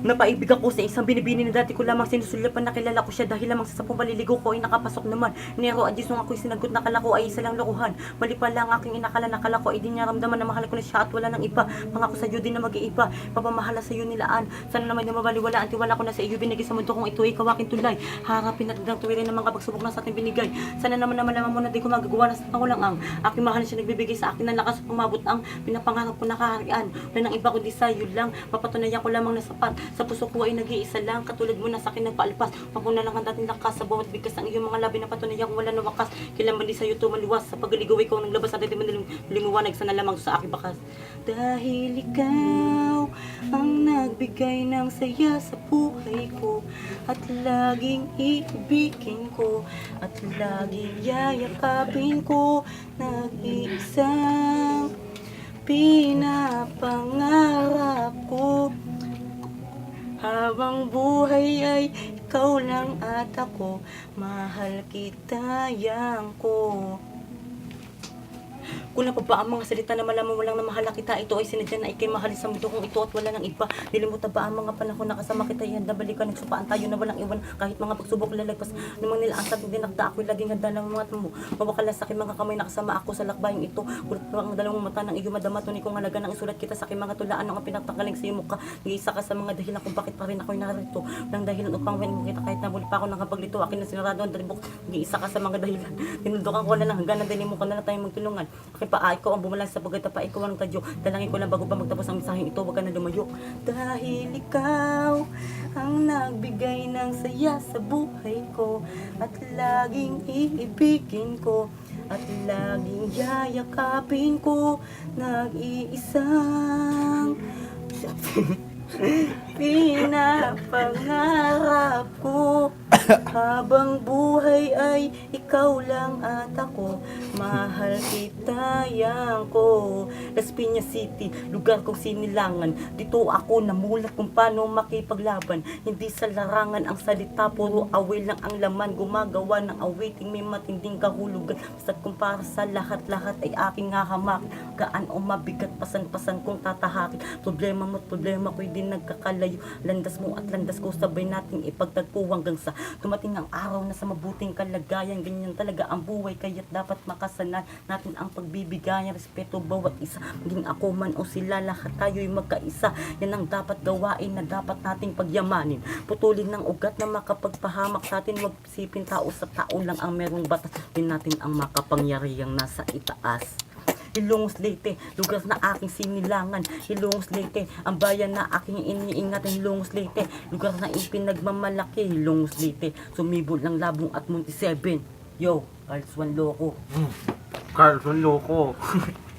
Napaibig ako sa isang binibini na dati ko lamang sinusulyapan, nakilala ko siya dahil lamang sa 10 paliligo ko ay nakapasok naman. Nero at nung ako'y sinagot na kala ko ay isa lang lokohan. Mali pala ang aking inakala, nakala ko ay di niya ramdaman na mahal ko na siya at wala nang iba. Pangako sa iyo din na mag-iiba, papamahala sa iyo nilaan. Sana naman na mabaliwala ang tiwala ko na sa iyo binigay sa mundo kong ito ay kawaking tulay. Harapin at ng tuwirin ng mga pagsubok na sa ating binigay. Sana naman na malaman mo na di ko magagawa na sa pangulang ang aking mahal siya nagbibigay sa akin ng lakas pumabot ang pinapangarap ko na kaharian. Wala nang iba kundi sa iyo lang, mapatunayan ko lamang na sapat. Sa puso ko ay nag-iisa lang, katulad mo na sa akin nagpaalpas. Pagpuna lang ang dating lakas sa bawat bigkas ng iyong mga labi na patunayan kung wala na wakas. Kailan di sa'yo tumaliwas, sa pagaligaw ikaw ng labas at ito limuwanag sana lamang sa aking bakas. Dahil ikaw ang nagbigay ng saya sa buhay ko, at laging iibigin ko, at laging yayakapin ko, nag-iisang pinapangarap ko. Habang buhay ay ikaw lang at ako, mahal kita yang ko. Kung napaba ang mga salita na malaman mo lang na mahala kita, ito ay sinadya na ikay mahalin sa mundo kong ito at wala nang iba. Nilimutan ba ang mga panahon na kasama kita, ihanda balikan, nagsupaan tayo na walang iwan. Kahit mga pagsubok lalagpas, namang nila ang sabi dinakda ako'y laging handa ng mga tamo. Mawakalas sa aking mga kamay na kasama ako sa lakbayang ito. Kulit pa ang dalawang mata ng iyong madama, tunay kong halaga ng isulat kita sa aking mga tulaan ng pinagtanggaling sa iyong mukha. Nag-iisa ka sa mga dahilan kung bakit pa rin ako'y narito. Nang dahilan upang when mo kita kahit nabuli pa ako ng kapaglito, akin na sinarado ang dalibok. Nag-iisa ka sa mga dahilan. Tinuldukan ko na lang hanggang din mo ko na tayo magtulungan. Aking paa, ikaw ang bumalang sa pagkatapa, ikaw ang tadyo. Dalangin ko lang bago pa magtapos ang mensaheng ito, wag ka na lumayo. Dahil ikaw ang nagbigay ng saya sa buhay ko, at laging iibigin ko, at laging yayakapin ko, nag-iisang pinapangarap ko. Habang buhay ay ikaw lang at ako, mahal kita yang ko. Las Piñas City, lugar kong sinilangan. Dito ako namulat kung paano makipaglaban. Hindi sa larangan ang salita, puro away lang ang laman. Gumagawa ng awiting may matinding kahulugan. Basta't kung para sa lahat-lahat ay aking hahamak. Gaan o mabigat, pasan-pasan kong tatahakin. Problema mo't problema ko'y din nagkakalayo. Landas mo at landas ko, sabay nating ipagtagpo hanggang sa dumating ang araw na sa mabuting kalagayan. Ganyan talaga ang buhay, kaya't dapat makasanan natin ang pagbibigayan, respeto bawat isa. Maging ako man o sila, lahat tayo'y magkaisa. Yan ang dapat gawain na dapat nating pagyamanin. Putulin ng ugat na makapagpahamak sa atin. Huwag isipin tao sa tao lang ang merong batas. Din natin ang makapangyarihang nasa itaas. Ilongos Leyte, lugar na aking sinilangan. Ilongos Leyte, ang bayan na aking iniingatan. Ilongos Leyte, lugar na ipinagmamalaki. Ilongos Leyte, sumibol ng Labong at Monte 7. Yo, Carlos Juan Loco. Carlson Loco.